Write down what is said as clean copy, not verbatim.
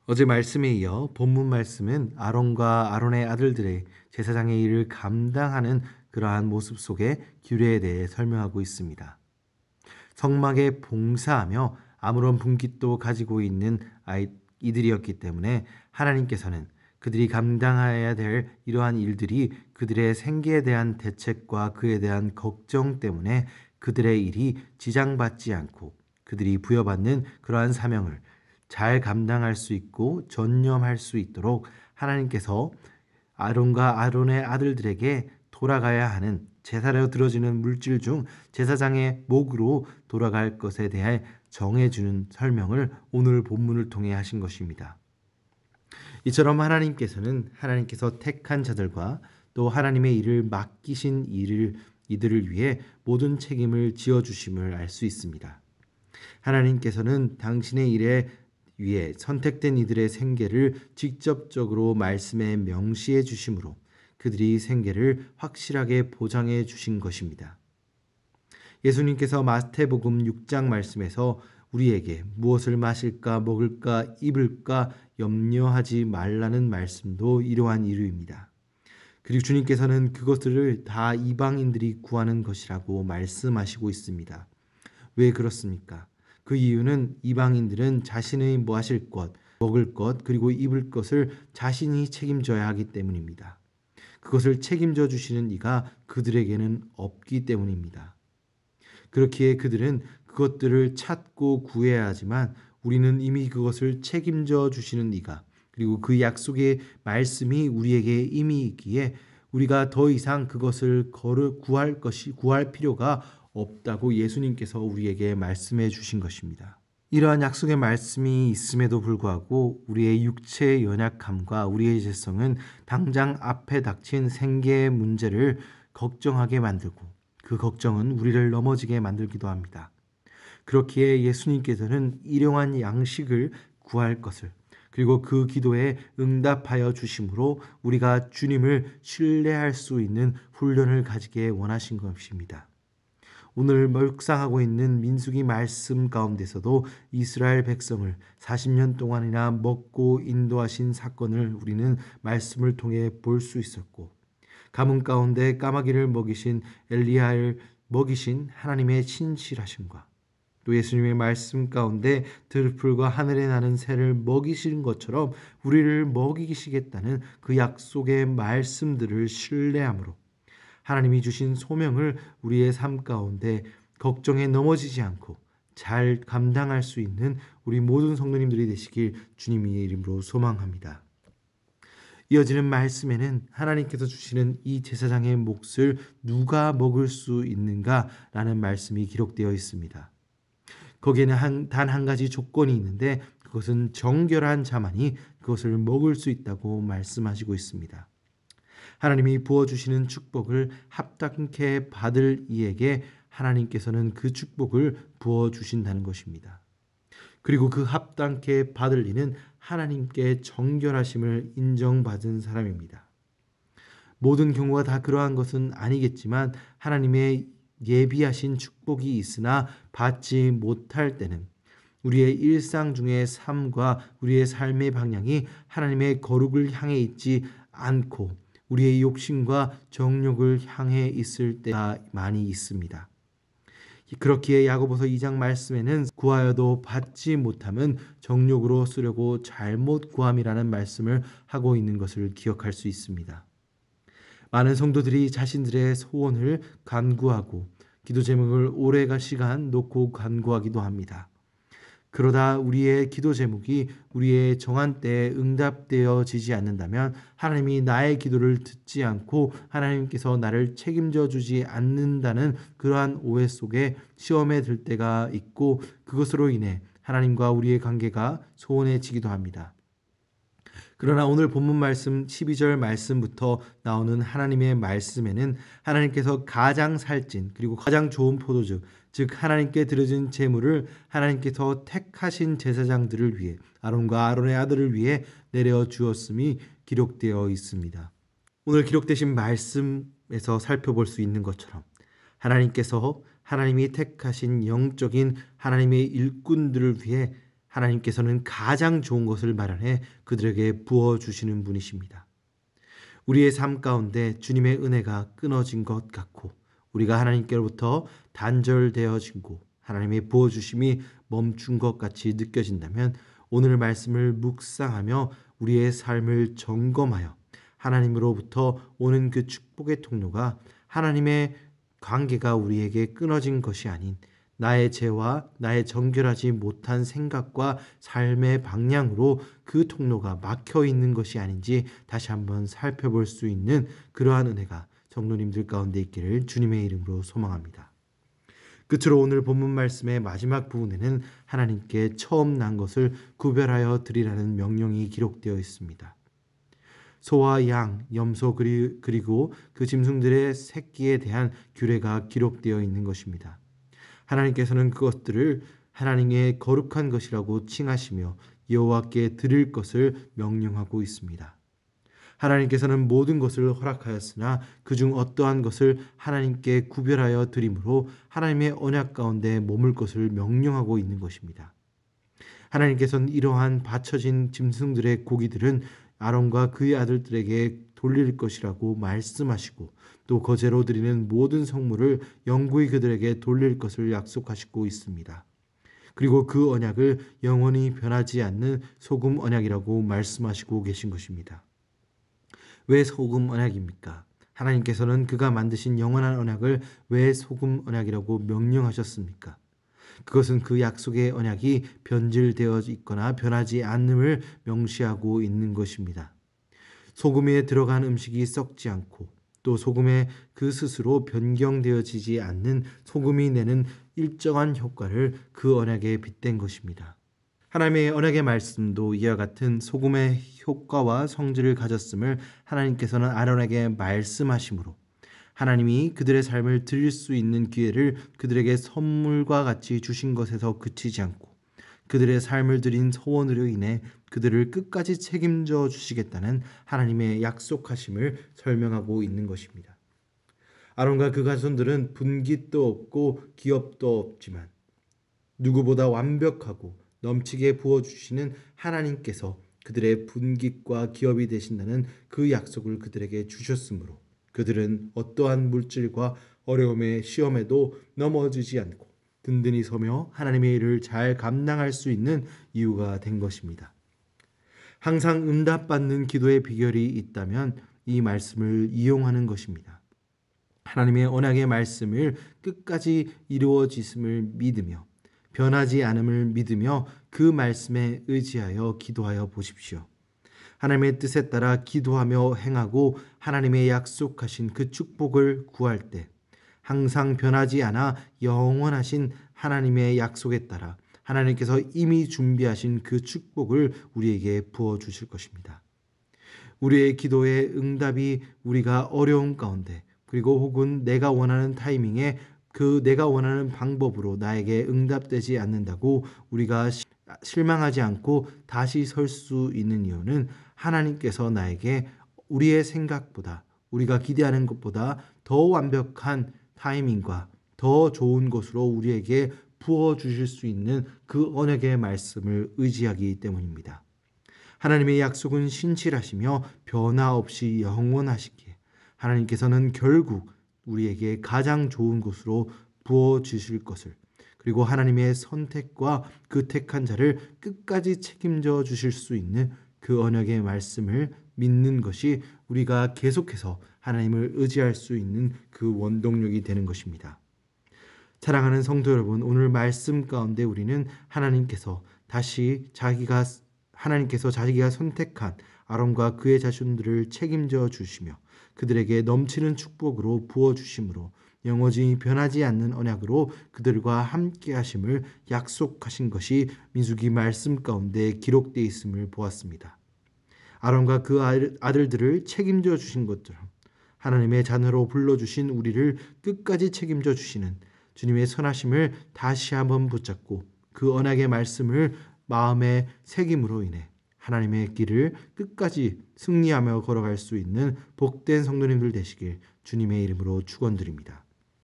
어제 말씀에 이어 본문 말씀은 아론과 아론의 아들들의 제사장의 일을 감당하는 그러한 모습 속의 규례에 대해 설명하고 있습니다. 성막에 봉사하며 아무런 분깃도 가지고 있는 이들이었기 때문에 하나님께서는 그들이 감당해야 될 이러한 일들이 그들의 생계에 대한 대책과 그에 대한 걱정 때문에 그들의 일이 지장받지 않고 그들이 부여받는 그러한 사명을 잘 감당할 수 있고 전념할 수 있도록 하나님께서 아론과 아론의 아들들에게 돌아가야 하는 제사로 들어지는 물질 중 제사장의 목으로 돌아갈 것에 대해 정해주는 설명을 오늘 본문을 통해 하신 것입니다. 이처럼 하나님께서 택한 자들과 또 하나님의 일을 맡기신 이들을 위해 모든 책임을 지어주심을 알 수 있습니다. 하나님께서는 당신의 일에 위해 선택된 이들의 생계를 직접적으로 말씀에 명시해 주심으로 그들이 생계를 확실하게 보장해 주신 것입니다. 예수님께서 마태복음 6장 말씀에서 우리에게 무엇을 마실까 먹을까 입을까 염려하지 말라는 말씀도 이러한 이유입니다. 그리고 주님께서는 그것들을 다 이방인들이 구하는 것이라고 말씀하시고 있습니다. 왜 그렇습니까? 그 이유는 이방인들은 자신의 마실 것, 먹을 것, 그리고 입을 것을 자신이 책임져야 하기 때문입니다. 그것을 책임져 주시는 이가 그들에게는 없기 때문입니다. 그렇기에 그들은 그것들을 찾고 구해야 하지만 우리는 이미 그것을 책임져 주시는 이가 그리고 그 약속의 말씀이 우리에게 이미 있기에 우리가 더 이상 그것을 구할 필요가 없다고 예수님께서 우리에게 말씀해 주신 것입니다. 이러한 약속의 말씀이 있음에도 불구하고 우리의 육체의 연약함과 우리의 죄성은 당장 앞에 닥친 생계의 문제를 걱정하게 만들고 그 걱정은 우리를 넘어지게 만들기도 합니다. 그렇기에 예수님께서는 일용할 양식을 구할 것을 그리고 그 기도에 응답하여 주심으로 우리가 주님을 신뢰할 수 있는 훈련을 가지게 원하신 것입니다. 오늘 묵상하고 있는 민수기 말씀 가운데서도 이스라엘 백성을 40년 동안이나 먹고 인도하신 사건을 우리는 말씀을 통해 볼 수 있었고 가뭄 가운데 까마귀를 먹이신 엘리야를 먹이신 하나님의 신실하심과 또 예수님의 말씀 가운데 들풀과 하늘에 나는 새를 먹이신 것처럼 우리를 먹이시겠다는 그 약속의 말씀들을 신뢰함으로 하나님이 주신 소명을 우리의 삶 가운데 걱정에 넘어지지 않고 잘 감당할 수 있는 우리 모든 성도님들이 되시길 주님의 이름으로 소망합니다. 이어지는 말씀에는 하나님께서 주시는 이 제사장의 몫을 누가 먹을 수 있는가라는 말씀이 기록되어 있습니다. 거기에는 단 한 가지 조건이 있는데 그것은 정결한 자만이 그것을 먹을 수 있다고 말씀하시고 있습니다. 하나님이 부어주시는 축복을 합당케 받을 이에게 하나님께서는 그 축복을 부어주신다는 것입니다. 그리고 그 합당케 받을 이는 하나님께 정결하심을 인정받은 사람입니다. 모든 경우가 다 그러한 것은 아니겠지만 하나님의 예비하신 축복이 있으나 받지 못할 때는 우리의 일상 중의 삶과 우리의 삶의 방향이 하나님의 거룩을 향해 있지 않고 우리의 욕심과 정욕을 향해 있을 때가 많이 있습니다. 그렇기에 야고보서 2장 말씀에는 구하여도 받지 못함은 정욕으로 쓰려고 잘못 구함이라는 말씀을 하고 있는 것을 기억할 수 있습니다. 많은 성도들이 자신들의 소원을 간구하고 기도 제목을 오래 시간 놓고 간구하기도 합니다. 그러다 우리의 기도 제목이 우리의 정한 때에 응답되어지지 않는다면 하나님이 나의 기도를 듣지 않고 하나님께서 나를 책임져 주지 않는다는 그러한 오해 속에 시험에 들 때가 있고 그것으로 인해 하나님과 우리의 관계가 소원해지기도 합니다. 그러나 오늘 본문 말씀 12절 말씀부터 나오는 하나님의 말씀에는 하나님께서 가장 살찐 그리고 가장 좋은 포도주 즉 하나님께 드려진 제물을 하나님께서 택하신 제사장들을 위해 아론과 아론의 아들을 위해 내려 주었음이 기록되어 있습니다. 오늘 기록되신 말씀에서 살펴볼 수 있는 것처럼 하나님께서 하나님이 택하신 영적인 하나님의 일꾼들을 위해 하나님께서는 가장 좋은 것을 마련해 그들에게 부어주시는 분이십니다. 우리의 삶 가운데 주님의 은혜가 끊어진 것 같고 우리가 하나님께로부터 단절되어지고 하나님의 부어주심이 멈춘 것 같이 느껴진다면 오늘 말씀을 묵상하며 우리의 삶을 점검하여 하나님으로부터 오는 그 축복의 통로가 하나님의 관계가 우리에게 끊어진 것이 아닌 나의 죄와 나의 정결하지 못한 생각과 삶의 방향으로 그 통로가 막혀 있는 것이 아닌지 다시 한번 살펴볼 수 있는 그러한 은혜가 성도님들 가운데 있기를 주님의 이름으로 소망합니다. 끝으로 오늘 본문 말씀의 마지막 부분에는 하나님께 처음 난 것을 구별하여 드리라는 명령이 기록되어 있습니다. 소와 양, 염소 그리고 그 짐승들의 새끼에 대한 규례가 기록되어 있는 것입니다. 하나님께서는 그것들을 하나님의 거룩한 것이라고 칭하시며 여호와께 드릴 것을 명령하고 있습니다. 하나님께서는 모든 것을 허락하였으나 그중 어떠한 것을 하나님께 구별하여 드림으로 하나님의 언약 가운데 머물 것을 명령하고 있는 것입니다. 하나님께서는 이러한 바쳐진 짐승들의 고기들은 아론과 그의 아들들에게 돌릴 것이라고 말씀하시고 또 거제로 드리는 모든 성물을 영구히 그들에게 돌릴 것을 약속하시고 있습니다. 그리고 그 언약을 영원히 변하지 않는 소금 언약이라고 말씀하시고 계신 것입니다. 왜 소금 언약입니까? 하나님께서는 그가 만드신 영원한 언약을 왜 소금 언약이라고 명령하셨습니까? 그것은 그 약속의 언약이 변질되어 있거나 변하지 않음을 명시하고 있는 것입니다. 소금에 들어간 음식이 썩지 않고 또 소금에 그 스스로 변경되어지지 않는 소금이 내는 일정한 효과를 그 언약에 빗댄 것입니다. 하나님의 언약의 말씀도 이와 같은 소금의 효과와 성질을 가졌음을 하나님께서는 아론에게 말씀하시므로 하나님이 그들의 삶을 드릴 수 있는 기회를 그들에게 선물과 같이 주신 것에서 그치지 않고 그들의 삶을 드린 소원으로 인해 그들을 끝까지 책임져 주시겠다는 하나님의 약속하심을 설명하고 있는 것입니다. 아론과 그 자손들은 분깃도 없고 기업도 없지만 누구보다 완벽하고 넘치게 부어주시는 하나님께서 그들의 분깃과 기업이 되신다는 그 약속을 그들에게 주셨으므로 그들은 어떠한 물질과 어려움의 시험에도 넘어지지 않고 든든히 서며 하나님의 일을 잘 감당할 수 있는 이유가 된 것입니다. 항상 응답받는 기도의 비결이 있다면 이 말씀을 이용하는 것입니다. 하나님의 언약의 말씀을 끝까지 이루어지심을 믿으며 변하지 않음을 믿으며 그 말씀에 의지하여 기도하여 보십시오. 하나님의 뜻에 따라 기도하며 행하고 하나님의 약속하신 그 축복을 구할 때 항상 변하지 않아 영원하신 하나님의 약속에 따라 하나님께서 이미 준비하신 그 축복을 우리에게 부어주실 것입니다. 우리의 기도의 응답이 우리가 어려운 가운데 그리고 혹은 내가 원하는 타이밍에 그 내가 원하는 방법으로 나에게 응답되지 않는다고 우리가 실망하지 않고 다시 설 수 있는 이유는 하나님께서 나에게 우리의 생각보다 우리가 기대하는 것보다 더 완벽한 타이밍과 더 좋은 것으로 우리에게 부어주실 수 있는 그 언약의 말씀을 의지하기 때문입니다. 하나님의 약속은 신실하시며 변화 없이 영원하시기에 하나님께서는 결국 우리에게 가장 좋은 것으로 부어주실 것을 그리고 하나님의 선택과 그 택한 자를 끝까지 책임져 주실 수 있는 그 언약의 말씀을 믿는 것이 우리가 계속해서 하나님을 의지할 수 있는 그 원동력이 되는 것입니다. 사랑하는 성도 여러분, 오늘 말씀 가운데 우리는 하나님께서 자기가 선택한 아론과 그의 자손들을 책임져 주시며 그들에게 넘치는 축복으로 부어 주심으로 영원히 변하지 않는 언약으로 그들과 함께 하심을 약속하신 것이 민수기 말씀 가운데 기록되어 있음을 보았습니다. 아론과 그 아들들을 책임져 주신 것처럼 하나님의 자녀로 불러주신 우리를 끝까지 책임져 주시는 주님의 선하심을 다시 한번 붙잡고 그 언약의 말씀을 마음에 새김으로 인해 하나님의 길을 끝까지 승리하며 걸어갈 수 있는 복된 성도님들 되시길 주님의 이름으로 축원드립니다.